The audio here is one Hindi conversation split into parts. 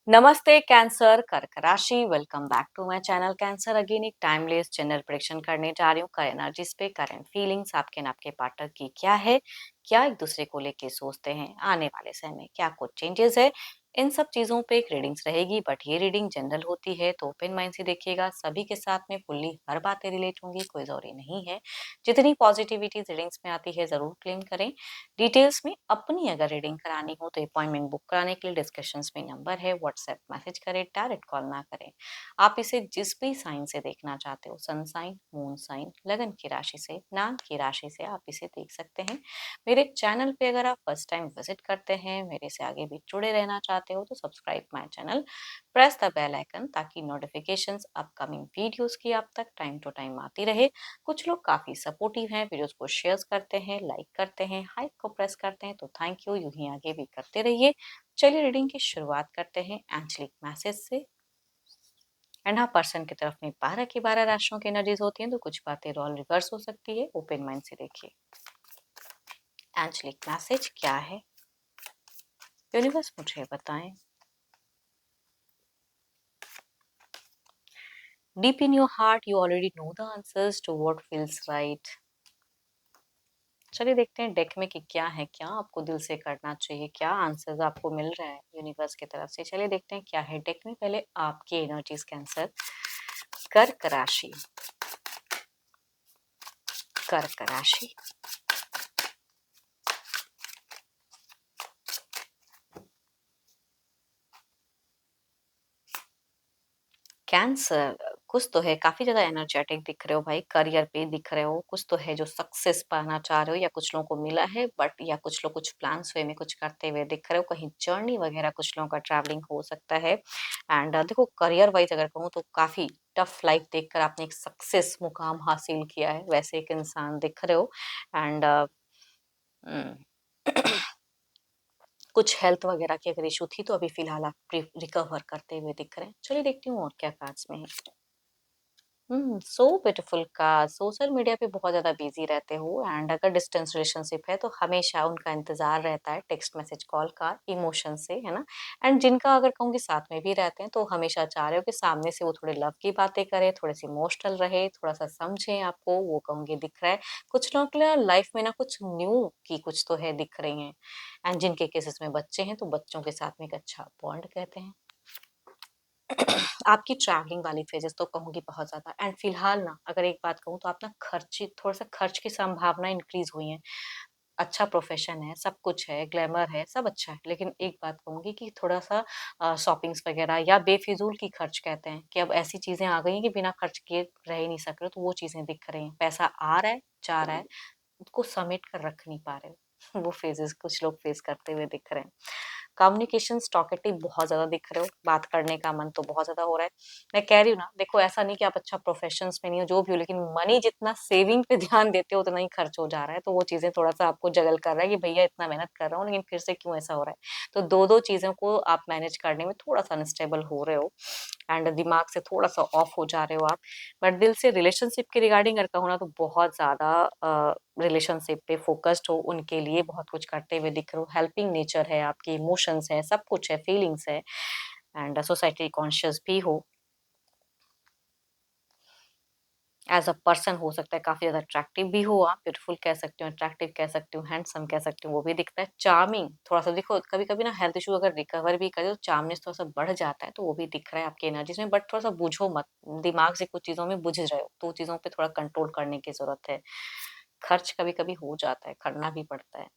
नमस्ते कैंसर कर्क राशि। Welcome back to my channel cancer. Again एक टाइमलेस जनरल प्रेडिक्शन करने जा रही हूँ। कर एनर्जीज पे, करंट फीलिंग्स आपके न आपके पार्टनर की क्या है, क्या एक दूसरे को लेके सोचते हैं, आने वाले समय में क्या कुछ चेंजेस है, इन सब चीजों पे एक रीडिंग्स रहेगी। बट ये रीडिंग जनरल होती है तो ओपन माइंड से देखिएगा। सभी के साथ में फुल्ली हर बातें रिलेट होंगी, कोई जरूरी नहीं है। जितनी पॉजिटिविटी रीडिंग्स में आती है जरूर क्लेम करें। डिटेल्स में अपनी अगर रीडिंग करानी हो तो अपॉइंटमेंट बुक कराने के लिए डिस्कशंस में नंबर है, व्हाट्सएप मैसेज करें, डायरेक्ट कॉल ना करें। आप इसे जिस भी साइन से देखना चाहते हो, सन साइन, मून साइन, लगन की राशि से, नाम की राशि से आप इसे देख सकते हैं। मेरे चैनल पे अगर आप फर्स्ट टाइम विजिट करते हैं, मेरे से आगे भी जुड़े रहना चाहते हो तो subscribe my channel, press the bell icon ताकि नोटिफिकेशंस अपकमिंग वीडियोस की आप तक टाइम टू टाइम आती रहे। कुछ लोग काफी सपोर्टिव हैं, वीडियोस को शेयर करते हैं, लाइक करते हैं, हाइप को प्रेस करते हैं, तो थैंक यू। यूं ही आगे भी करते रहिए। चलिए रीडिंग की शुरुआत करते हैं एंजलिक मैसेज से। एंड हाँ, पर्सन की तरफ में 12 की 12 राशियों की एनर्जीज होती हैं, तो कुछ बातें रोल रिवर्स हो सकती है। ओपन माइंड से देखिए एंजलिक मैसेज क्या है, यूनिवर्स मुझे बताएं। Deep in your heart, you already know the answers to what feels right. चलिए देखते हैं डेक में कि क्या है, क्या आपको दिल से करना चाहिए, क्या आंसर्स आपको मिल रहा है यूनिवर्स की तरफ से। चलिए देखते हैं क्या है डेक में। पहले आपकी एनर्जीज कैंसर। कर्क राशि, कर्क राशि, कैंसर। कुछ तो है, काफी ज्यादा एनर्जेटिक दिख रहे हो भाई, करियर पे दिख रहे हो। कुछ तो है जो सक्सेस पाना चाह रहे हो, या कुछ लोगों को मिला है बट, या कुछ लोग कुछ प्लान्स वे में कुछ करते हुए दिख रहे हो। कहीं जर्नी वगैरह कुछ लोगों का ट्रैवलिंग हो सकता है। एंड देखो, करियर वाइज अगर कहूँ तो काफी टफ लाइफ देखकर आपने एक सक्सेस मुकाम हासिल किया है, वैसे एक इंसान दिख रहे हो। एंड कुछ हेल्थ वगैरह की अगर इशू थी तो अभी फिलहाल आप रिकवर करते हुए दिख रहे हैं। चलिए देखती हूँ और क्या कार्ड्स में है। सो ब्यूटीफुल का सोशल मीडिया पे बहुत ज़्यादा बिजी रहते हो, एंड अगर डिस्टेंस रिलेशनशिप है तो हमेशा उनका इंतजार रहता है, टेक्स्ट मैसेज कॉल का, इमोशन से, है ना। एंड जिनका अगर कहूँगी साथ में भी रहते हैं तो हमेशा चाह रहे हो कि सामने से वो थोड़े लव की बातें करे, थोड़े से इमोशनल रहे, थोड़ा सा समझे आपको, वो कहूँगी दिख रहा है। कुछ लोगों के लिए लाइफ में ना कुछ न्यू की कुछ तो है दिख रही हैं। एंड जिनके केसेस में बच्चे हैं तो बच्चों के साथ में एक अच्छा बॉन्ड कहते हैं। आपकी ट्रैवलिंग वाली फेजेस तो कहूँगी बहुत ज़्यादा। एंड फिलहाल ना अगर एक बात कहूँ तो आप ना खर्ची थोड़ा सा खर्च की संभावना इंक्रीज हुई है। अच्छा प्रोफेशन है, सब कुछ है, ग्लैमर है, सब अच्छा है, लेकिन एक बात कहूँगी कि थोड़ा सा शॉपिंग्स वगैरह या बेफिजूल की खर्च कहते हैं कि अब ऐसी चीजें आ गई हैं कि बिना खर्च किए रह ही नहीं सक रहे, तो वो चीजें दिख रही हैं। पैसा आ रहा है, जा रहा है, उसको समेट कर रख नहीं पा रहे हो। वो फेजेस कुछ लोग फेस करते हुए दिख रहे हैं। कम्युनिकेशन टॉकेटिव बहुत ज्यादा दिख रहे हो, बात करने का मन तो बहुत ज्यादा हो रहा है। मैं कह रही हूँ ना, देखो ऐसा नहीं कि आप अच्छा प्रोफेशंस में नहीं हो, जो भी हो, लेकिन मनी जितना सेविंग पे ध्यान देते हो उतना ही खर्च हो जा रहा है। तो वो चीजें थोड़ा सा आपको जगल कर रहा है कि भैया इतना मेहनत कर रहा हूँ लेकिन फिर से क्यों ऐसा हो रहा है। तो दो दो चीजों को आप मैनेज करने में थोड़ा सा अनस्टेबल हो रहे हो, एंड दिमाग से थोड़ा सा ऑफ हो जा रहे हो आप। बट दिल से रिलेशनशिप के रिगार्डिंग अगर कहूँ ना तो बहुत ज्यादा रिलेशनशिप पे फोकस्ड हो, उनके लिए बहुत कुछ करते हुए दिख रहे हो। हेल्पिंग नेचर है आपकी, इमोशंस है, सब कुछ है, फीलिंग्स है। एंड सोसाइटी कॉन्शियस भी हो। एज अ पर्सन हो सकता है काफी ज्यादा अट्रैक्टिव भी हो आप, ब्यूटीफुल कह सकते हो, अट्रैक्टिव कह सकते हो, हैंडसम कह सकते हो, वो भी दिखता है। चार्मिंग थोड़ा सा देखो, कभी कभी ना हेल्थ इशू अगर रिकवर भी करे तो चार्मनेस थोड़ा सा बढ़ जाता है, तो वो भी दिख रहा है आपकी एनर्जीज में। बट थोड़ा सा बुझो मत, दिमाग से कुछ चीजों में बुझ रहे हो, तो चीजों पे थोड़ा कंट्रोल करने की जरूरत है। खर्च कभी कभी हो जाता है, करना भी पड़ता है।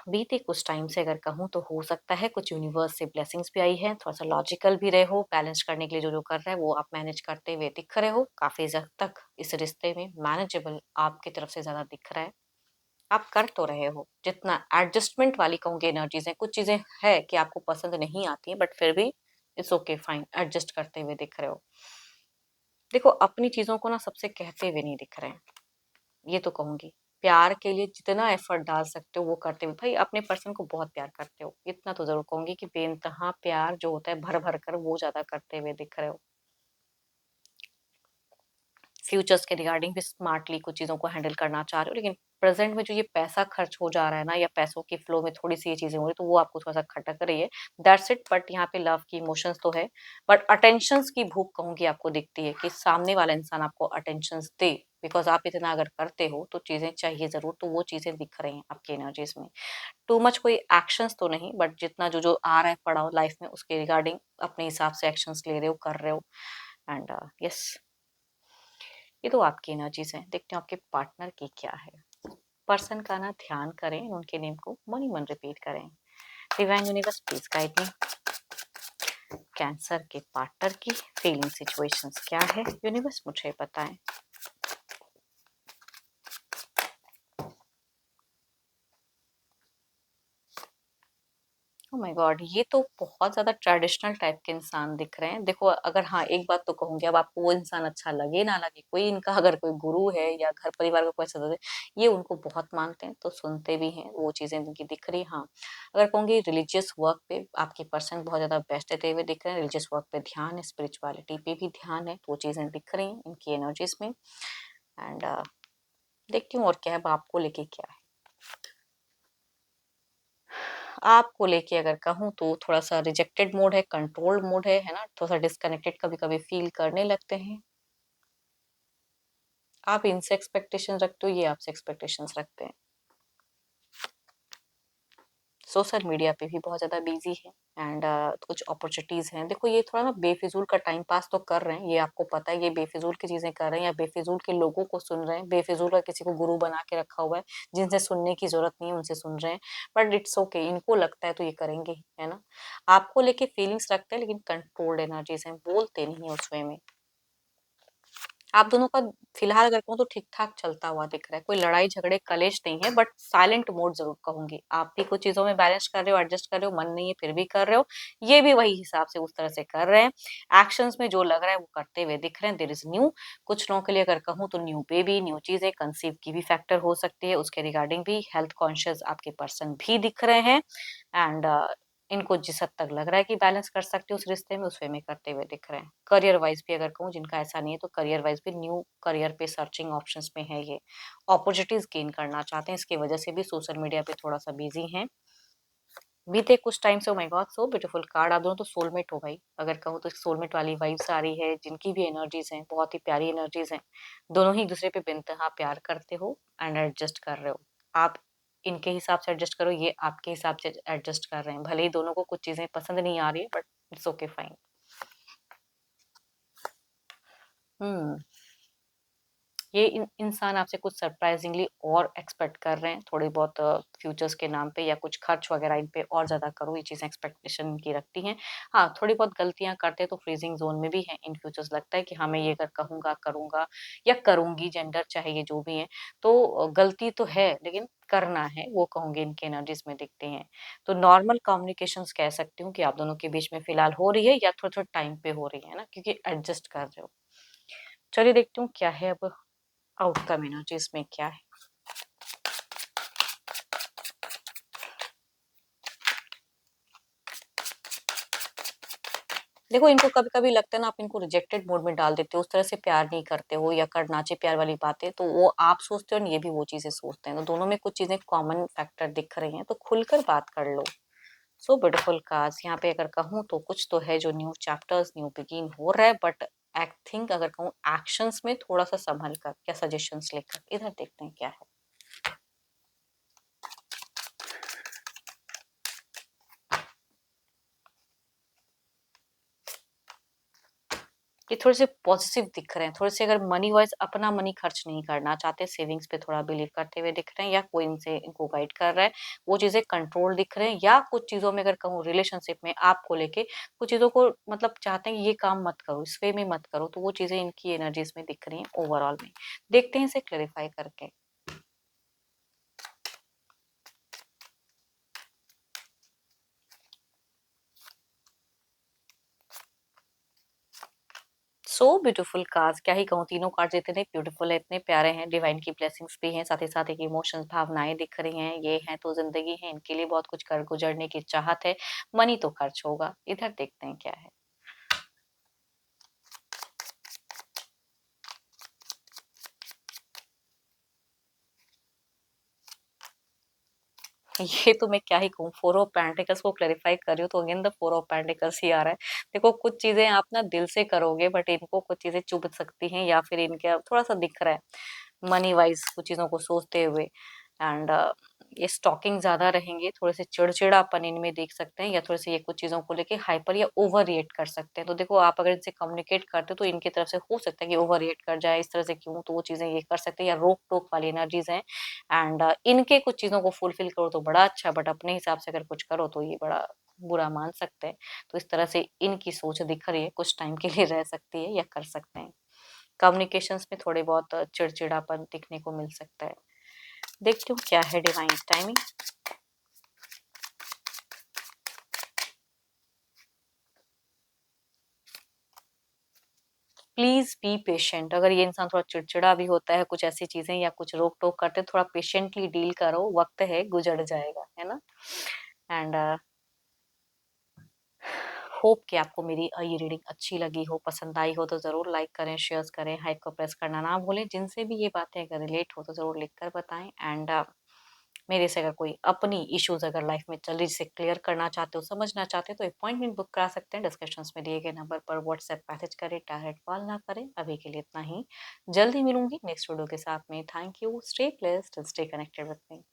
बीते कुछ टाइम से अगर कहूँ तो हो सकता है कुछ यूनिवर्स से ब्लेसिंग्स भी आई है। थोड़ा सा लॉजिकल भी रहे हो, बैलेंस करने के लिए जो जो कर रहा है वो आप मैनेज करते हुए दिख रहे हो। काफी हद तक इस रिश्ते में मैनेजेबल आपकी तरफ से ज्यादा दिख रहा है। आप कर तो रहे हो जितना। एडजस्टमेंट वाली कहूँगी एनर्जीज है, कुछ चीजें है कि आपको पसंद नहीं आती है, बट फिर भी इट्स ओके, फाइन, एडजस्ट करते हुए दिख रहे हो। देखो, अपनी चीजों को ना सबसे कहते हुए नहीं दिख रहे हैं, ये तो कहूंगी। प्यार के लिए जितना एफर्ट डाल सकते हो वो करते हुए, भाई अपने पर्सन को बहुत प्यार करते हो, इतना तो जरूर कहूंगी कि बेइंतहा प्यार जो होता है भर भर कर, वो ज्यादा करते हुए दिख रहे हो। फ्यूचर्स के रिगार्डिंग भी स्मार्टली कुछ चीज़ों को हैंडल करना चाह रहे हो, लेकिन प्रेजेंट में जो ये पैसा खर्च हो जा रहा है ना, या पैसों के फ्लो में थोड़ी सी ये चीजें हो रही, तो वो आपको थोड़ा सा खटक रही है। That's it. बट यहाँ पे लव की इमोशंस तो है, बट अटेंशंस की भूख कहूंगी आपको दिखती है कि सामने वाला इंसान आपको अटेंशंस दे। बिकॉज आप इतना अगर करते हो तो चीजें चाहिए जरूर, तो वो चीजें दिख रही हैं आपकी एनर्जीज में। टू मच कोई एक्शंस तो नहीं, बट जितना जो जो आ रहा है पड़ा हो लाइफ में, उसके रिगार्डिंग अपने हिसाब से एक्शंस ले रहे हो, कर रहे हो। एंड यस, ये तो आपकी एनर्जीज हैं। देखते हो आपके पार्टनर की क्या है। पर्सन का ना ध्यान करें, उनके नेम को मन ही मन रिपीट करें। Divine universe please guide me. Cancer के पार्टनर की फीलिंग सिचुएशंस क्या है, यूनिवर्स मुझे बताएं। ओह माय गॉड, ये तो बहुत ज्यादा ट्रेडिशनल टाइप के इंसान दिख रहे हैं। देखो, अगर हाँ एक बात तो कहूंगी, अब आपको वो इंसान अच्छा लगे ना लगे, कोई इनका अगर कोई गुरु है या घर परिवार का कोई सदस्य, ये उनको बहुत मानते हैं तो सुनते भी हैं, वो चीजें इनकी दिख रही। हाँ, अगर कहूंगी रिलीजियस वर्क पे आपके पर्सन बहुत ज्यादा बेस्ट देते हुए दिख रहे हैं, रिलीजियस वर्क पे ध्यान है, स्पिरिचुअलिटी पे भी ध्यान है, तो वो चीजें दिख रही हैं इनकी एनर्जीज में। एंड देखती हूँ और क्या है, अब आपको लेके क्या है। आपको लेके अगर कहूँ तो थोड़ा सा रिजेक्टेड मोड है, कंट्रोल्ड मोड है ना, थोड़ा सा डिस्कनेक्टेड कभी कभी फील करने लगते हैं। आप इनसे एक्सपेक्टेशन रखते हो, ये आपसे एक्सपेक्टेशंस रखते हैं। सोशल मीडिया पे भी बहुत ज़्यादा बिजी है। एंड कुछ अपॉर्चुनिटीज़ हैं। देखो, ये थोड़ा ना बेफिजूल का टाइम पास तो कर रहे हैं, ये आपको पता है, ये बेफिजूल की चीज़ें कर रहे हैं या बेफिजूल के लोगों को सुन रहे हैं, बेफिजूल का किसी को गुरु बना के रखा हुआ है, जिनसे सुनने की जरूरत नहीं है उनसे सुन रहे हैं। बट इट्स ओके, इनको लगता है तो ये करेंगे ही, है ना। आपको लेके फीलिंग्स रखते हैं, लेकिन कंट्रोल्ड एनर्जीज हैं, बोलते नहीं है उस वे में। आप दोनों का फिलहाल अगर कहूँ तो ठीक-ठाक चलता हुआ दिख रहा है। कोई लड़ाई झगड़े कलेश नहीं है, बट साइलेंट मोड ज़रूर कहूँगी। आप भी कुछ चीज़ों में बैलेंस कर रहे हो, एडजस्ट कर रहे हो, मन नहीं है फिर भी कर रहे हो। ये भी वही हिसाब से उस तरह से कर रहे हैं। एक्शंस में जो लग रहा है वो करते हुए दिख रहे हैं। There is new. कुछ लोगों के लिए अगर कहूँ तो न्यू बेबी, न्यू चीज़ें, कंसीव की भी फैक्टर हो सकती है। उसके रिगार्डिंग भी हेल्थ कॉन्शियस आपके पर्सन भी दिख रहे हैं। एंड इनको जिस हद तक लग रहा है कि बैलेंस कर सकते हो उस रिश्ते में, उस वे में करते हुए दिख रहे हैं। करियर वाइज भी अगर कहूँ, जिनका ऐसा नहीं है, तो करियर वाइज भी न्यू करियर पे सर्चिंग ऑप्शंस में है ये। अपॉर्चुनिटीज गेन करना चाहते हैं, इसकी वजह से भी सोशल मीडिया पे थोड़ा सा बिजी हैं। बीते कुछ टाइम से। Oh my God, so beautiful card. आप दोनों तो सोलमेट हो भाई। अगर कहूँ तो सोलमेट वाली वाइब्स आ रही है, जिनकी भी एनर्जीज हैं बहुत ही प्यारी एनर्जीज हैं। दोनों ही एक दूसरे पे बेइंतहा प्यार करते हो एंड एडजस्ट कर रहे हो। आप इनके हिसाब से एडजस्ट करो, ये आपके हिसाब से एडजस्ट कर रहे हैं। भले ही दोनों को कुछ चीजें पसंद नहीं आ रही है, बट इट्स ओके, फाइन। हम्म। ये इंसान आपसे कुछ सरप्राइजिंगली और एक्सपेक्ट कर रहे हैं, थोड़ी बहुत फ्यूचर्स के नाम पे या कुछ खर्च वगैरह इन पे और ज्यादा करो, ये चीजें एक्सपेक्टेशन इनकी रखती हैं। हाँ, थोड़ी बहुत गलतियां करते हैं तो फ्रीजिंग जोन में भी है। इन फ्यूचर्स लगता है कि हाँ, मैं ये अगर कहूंगा, करूंगा या करूंगी, जेंडर चाहे ये जो भी है, तो गलती तो है लेकिन करना है, वो कहूंगी इनके एनर्जीज में दिखते हैं। तो नॉर्मल कम्युनिकेशंस कह सकती हूँ कि आप दोनों के बीच में फिलहाल हो रही है, या थोड़ा थोड़ा टाइम पे हो रही है ना, क्योंकि एडजस्ट कर रहे हो। चलिए देखती हूँ क्या है अब आउटकम एनर्जीज में क्या है। देखो, इनको कभी कभी लगता है ना, आप इनको रिजेक्टेड मोड में डाल देते हो, उस तरह से प्यार नहीं करते हो या करनाचे प्यार वाली बातें, तो वो आप सोचते हो और ये भी वो चीजें सोचते हैं, तो दोनों में कुछ चीजें कॉमन फैक्टर दिख रही हैं, तो खुलकर बात कर लो। So beautiful cards. यहाँ पे अगर कहूँ तो कुछ तो है जो न्यू चैप्टर्स, न्यू बिगिन हो रहा है, बट आई थिंक अगर कहूँ एक्शंस में थोड़ा सा संभल कर या सजेशंस लेकर, इधर देखते हैं क्या है। ये थोड़े से पॉजिटिव दिख रहे हैं, थोड़े से अगर मनी वाइज अपना मनी खर्च नहीं करना चाहते, सेविंग्स पे थोड़ा बिलीव करते हुए दिख रहे हैं, या कोई इनसे इनको गाइड कर रहा है, वो चीजें कंट्रोल दिख रहे हैं। या कुछ चीजों में अगर कहूँ रिलेशनशिप में आपको लेके कुछ चीजों को मतलब चाहते हैं कि ये काम मत करो, इस वे में मत करो, तो वो चीजें इनकी एनर्जीज में दिख रही हैं ओवरऑल में। देखते हैं इसे क्लेरिफाई करके। सो ब्यूटीफुल कार्ड्स, क्या ही कहूँ, तीनों कार्ड्स इतने ब्यूटीफुल है, इतने प्यारे हैं, डिवाइन की ब्लेसिंग्स भी हैं, साथ ही साथ एक इमोशंस, भावनाएं दिख रही हैं। ये हैं तो जिंदगी है, इनके लिए बहुत कुछ कर गुजरने की चाहत है। मनी तो खर्च होगा, इधर देखते हैं क्या है। ये तो मैं क्या ही कहूँ, फोर ऑफ पेंटिकल्स को क्लैरिफाई कर रही हूँ तो again the four of pentacles ही आ रहा है। देखो कुछ चीजें आप ना दिल से करोगे बट इनको कुछ चीजें चुभ सकती हैं या फिर इनके थोड़ा सा दिख रहा है मनी वाइज कुछ चीजों को सोचते हुए। एंड ये स्टॉकिंग ज्यादा रहेंगे, थोड़े से चिड़चिड़ापन इनमें देख सकते हैं या थोड़े से ये कुछ चीजों को लेके हाइपर या ओवर रिएक्ट कर सकते हैं। तो देखो आप अगर इनसे कम्युनिकेट करते हो तो इनकी तरफ से हो सकता है कि ओवर रिएक्ट कर जाए, इस तरह से क्यों, तो वो चीजें ये कर सकते हैं या रोक टोक वाली एनर्जीज हैं। एंड इनके कुछ चीजों को फुलफिल करो तो बड़ा अच्छा, बट अपने हिसाब से अगर कुछ करो तो ये बड़ा बुरा मान सकते हैं। तो इस तरह से इनकी सोच दिख रही है, कुछ टाइम के लिए रह सकती है या कर सकते हैं। कम्युनिकेशंस में थोड़े बहुत चिड़चिड़ापन दिखने को मिल सकता है। देखती हूँ क्या है divine timing. Please be patient. अगर ये इंसान थोड़ा चिड़चिड़ा भी होता है, कुछ ऐसी चीजें या कुछ रोक टोक करते हैं, थोड़ा पेशेंटली डील करो, वक्त है गुजर जाएगा, है ना। एंड होप कि आपको मेरी ये रीडिंग अच्छी लगी हो, पसंद आई हो तो ज़रूर लाइक करें, शेयर करें, हाइप को प्रेस करना ना भूलें। जिनसे भी ये बातें अगर रिलेट हो तो ज़रूर लिख कर बताएं। एंड मेरे से अगर कोई अपनी इश्यूज अगर लाइफ में चल रही जिसे क्लियर करना चाहते हो, समझना चाहते हो, तो अपॉइंटमेंट बुक करा सकते हैं। डिस्क्रिप्शंस में दिए गए नंबर पर व्हाट्सएप मैसेज करें, डायरेक्ट कॉल ना करें। अभी के लिए इतना ही, जल्दी मिलूंगी नेक्स्ट वीडियो के साथ में। Thank you, stay blessed, stay connected with me.